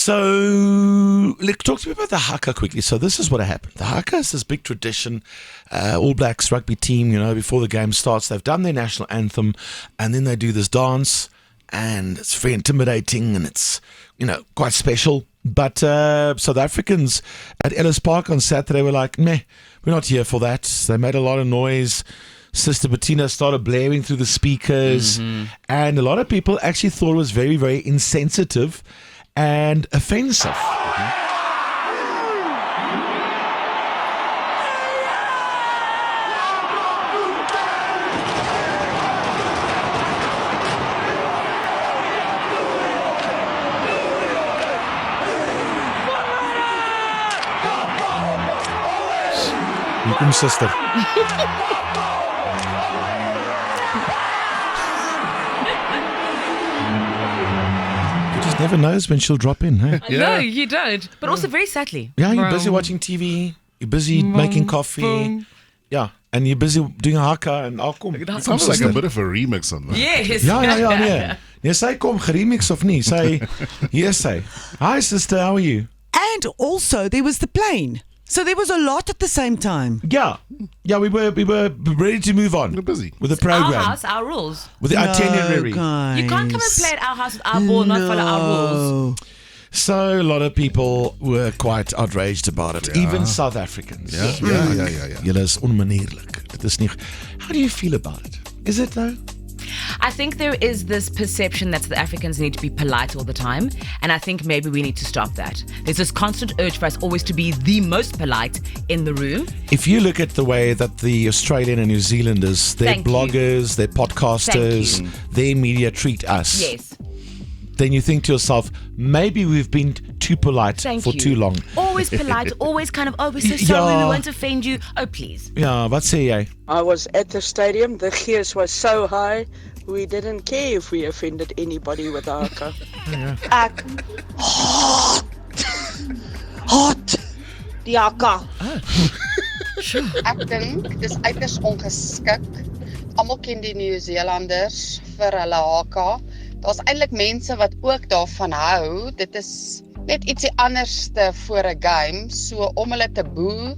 So, talk to me about the Haka quickly. So this is what happened. The Haka is this big tradition. All Blacks rugby team, before the game starts, they've done their national anthem, and then they do this dance, and it's very intimidating, and it's, quite special. But South Africans at Ellis Park on Saturday were like, meh, we're not here for that. They made a lot of noise. Sister Bettina started blaring through the speakers, and a lot of people actually thought it was very, very insensitive and offensive. Welkom, sister. Never knows when she'll drop in, hey? Yeah. No, you don't. But also very sadly. Yeah, you're busy watching TV. You're busy making coffee. Yeah, and you're busy doing a haka and it sounds like a bit of a remix on that. Yes. Ja. Nee, sy kom geremix of nie. Hier sy. Hi sister, how are you? And also there was the plane. So there was a lot at the same time. Yeah, we were ready to move on. We're busy with the program. Our house, our rules. With the itinerary. Guys. You can't come and play at our house with our ball, not follow our rules. So a lot of people were quite outraged about it. Yeah. Even South Africans. Yeah. Julle is onmanierlik. Dit is nie. How do you feel about it? Is it though? I think there is this perception that South Africans need to be polite all the time, and I think maybe we need to stop that. There's this constant urge for us always to be the most polite in the room. If you look at the way that the Australian and New Zealanders, their bloggers, their podcasters, their media treat us, yes, then you think to yourself, maybe we've been too polite for too long. Always polite, always kind of, we're so sorry, we won't offend you. Oh, please. Yeah, wat sê jy? I was at the stadium. The gears was so high. We didn't care if we offended anybody with the haka. Ek haat die haka. Ek dink dis uiters ongeskik. Almal ken die Nieu-Seelanders vir hulle haka. Daar's eintlik mense wat ook daarvan hou. Dit is net ietsie anderste voor 'n game, so om hulle te boe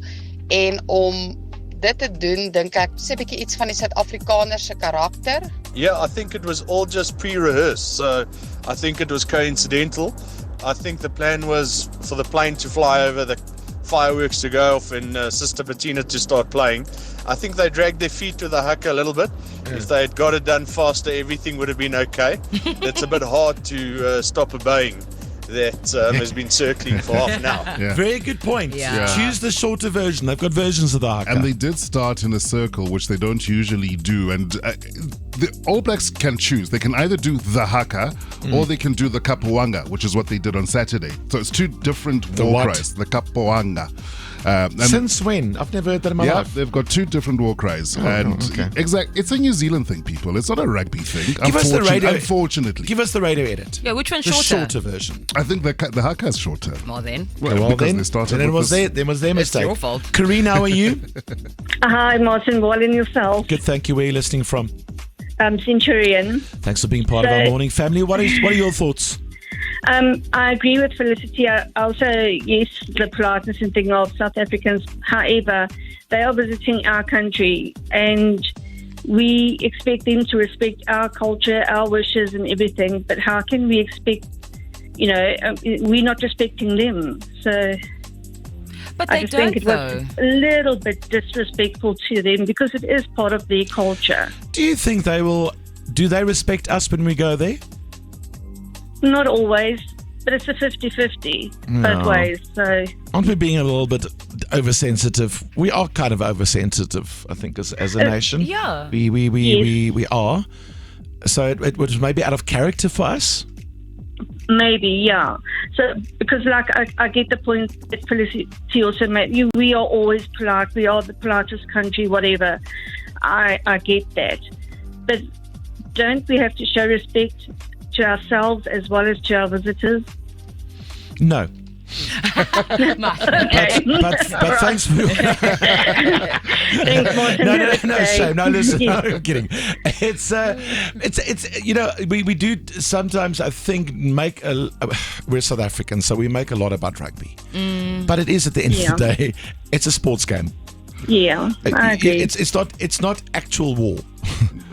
en om dit te doen, dink ek, sê 'n bietjie iets van die Suid-Afrikaner se karakter. Yeah, I think it was all just pre-rehearsed, so I think it was coincidental. I think the plan was for the plane to fly over, the fireworks to go off, and Sister Bettina to start playing. I think they dragged their feet to the haka a little bit. Yeah. If they had got it done faster, everything would have been okay. It's a bit hard to stop obeying. That has been circling for half an hour. Yeah. Very good point. Yeah. Choose the shorter version. They've got versions of the haka. And they did start in a circle, which they don't usually do. And the All Blacks can choose. They can either do the haka or they can do the kapuanga, which is what they did on Saturday. So it's two different war cries. The kapuanga. Since when? I've never heard that in my life. They've got two different war cries. It's a New Zealand thing, people. It's not a rugby thing. Unfortunately. Give us the radio edit. Yeah, which one's the shorter? The shorter version. I think the haka is shorter. Well then. Well then. They started then it was their mistake. It's your fault. Karine, how are you? Hi, Martin. Well, and yourself? Good, thank you. Where are you listening from? Centurion. Thanks for being part of our morning family. What are your thoughts? I agree with Felicity. I also, yes, the politeness and thing of South Africans. However, they are visiting our country and we expect them to respect our culture, our wishes and everything. But how can we expect, we're not respecting them? So but they I just think it was a little bit disrespectful to them because it is part of their culture. Do you think do they respect us when we go there? Not always, but it's a 50-50 both ways. So aren't we being a little bit oversensitive? We are kind of oversensitive, I think, as a nation. Yeah. We are. So it was maybe out of character for us? Maybe, yeah. So, because I get the point that Felicity also made. We are always polite. We are the politest country, whatever. I get that. But don't we have to show respect to ourselves as well as to our visitors? No. Maar- But thanks for your... Thanks, Martin. No, shame. No, listen, no, I'm kidding. It's we do sometimes, I think, we're South Africans, so we make a lot about rugby. But it is, at the end of the day, it's a sports game. Yeah, I agree. It's not actual war.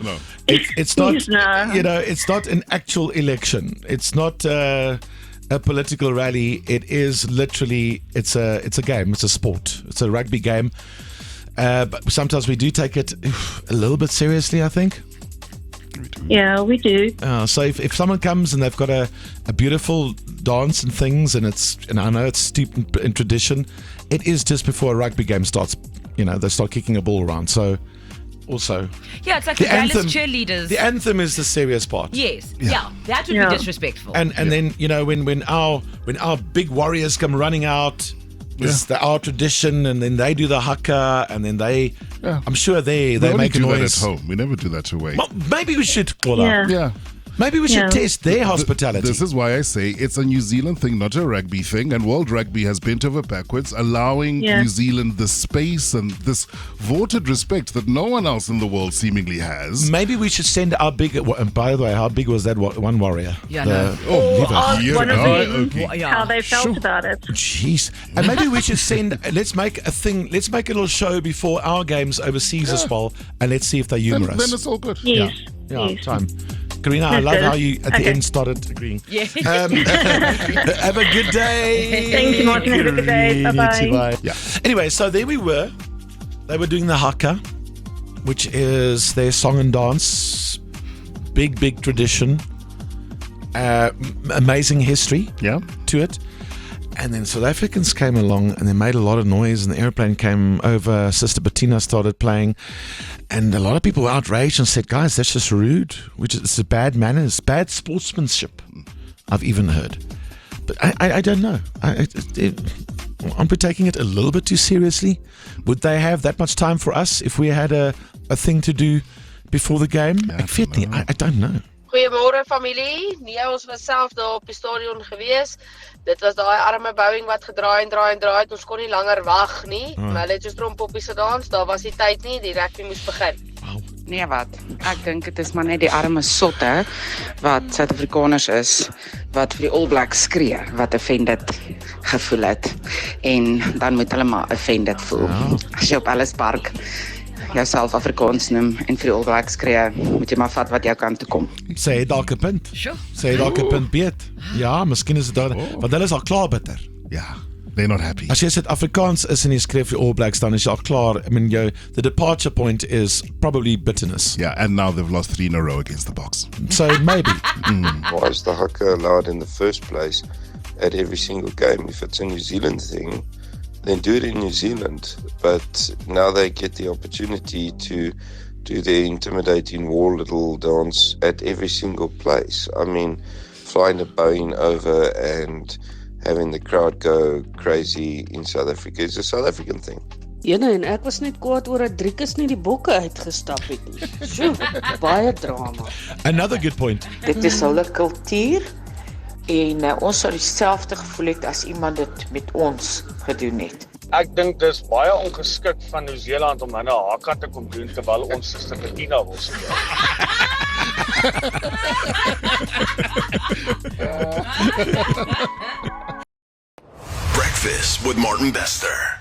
No. It's not, No. it's not an actual election. It's not a political rally. It is literally, it's a game. It's a sport. It's a rugby game. But sometimes we do take it a little bit seriously, I think. Yeah, we do. So if someone comes and they've got a beautiful dance and things, and I know it's steeped in tradition, it is just before a rugby game starts. They start kicking a ball around. So also, Yeah, it's like the Dallas cheerleaders. The anthem is the serious part. Yes, yeah, that would be disrespectful. And then when our big warriors come running out, it's our tradition, and then they do the haka, and then I'm sure they make a do noise. that at home. We never do that away. Well, maybe we should call up. Yeah. Maybe we should test their hospitality. This is why I say it's a New Zealand thing, not a rugby thing. And World Rugby has bent over backwards, allowing New Zealand the space and this vaunted respect that no one else in the world seemingly has. Maybe we should send our big. And by the way, how big was that one warrior? Yeah, no. One of them, how they felt about it. Jeez. And maybe we should send. Let's make a little show before our games overseas as well, and let's see if they're humorous. Then it's all good. Yes. Yeah, Yes. time. Karina, I love how you at the end started agreeing. Yeah. Have a good day. Thank you, Martin. Have a good day. Bye-bye. Bye. Yeah. Anyway, so there we were. They were doing the haka, which is their song and dance. Big tradition. Amazing history to it. And then South Africans came along and they made a lot of noise, and the airplane came over. Sister Bettina started playing, and a lot of people were outraged and said, "Guys, that's just rude. It's bad manners, bad sportsmanship." I've even heard, but I don't know. Aren't we taking it a little bit too seriously? Would they have that much time for us if we had a thing to do before the game? I don't know. Goeiemôre familie. Nee, ons was self daar op die stadion gewees. Dit was daai arme bouing wat gedraai het. Ons kon nie langer wag nie. Maar hulle het so strompoppies gedans. Daar was nie tyd nie. Die rugby moes begin. Nee, wat? Ek dink dit is maar net die arme sotte wat Suid-Afrikaners is, wat vir die All Blacks skree, wat offended gevoel het. En dan moet hulle maar offended voel. As jy op Ellis Park jouself Afrikaans noem en vir die All Blacks skree, moet jy maar vat wat jou kant toe kom. Sê dalk 'n punt. Sure. Sê dalk 'n punt beet. Ja, miskien is dit daar. Want hulle is al klaar bitter. Yeah, they're not happy. As jy Suid-Afrikaans is en jy skryf vir All Blacks, dan is jy al klaar. I mean, the departure point is probably bitterness. Yeah, and now they've lost 3 in a row against the Boks. So maybe. Why is the haka allowed in the first place at every single game? If it's a New Zealand thing, then do it in New Zealand. But now they get the opportunity to do their intimidating war little dance at every single place. I mean, flying a Boeing over and having the crowd go crazy in South Africa is a South African thing. Jene, en ek was net kwaad oor dat Driekus nie die bokke uitgestap het nie. Sjoe, baie drama. Another good point. Dit is hulle kultuur en ons sou dieselfde gevoel het as iemand dit met ons gedoen het. Ek dink dis baie ongeskik van New Zealand om hulle haka te kom doen terwyl ons Sister Bettina wil speel. Breakfast with Martin Bester.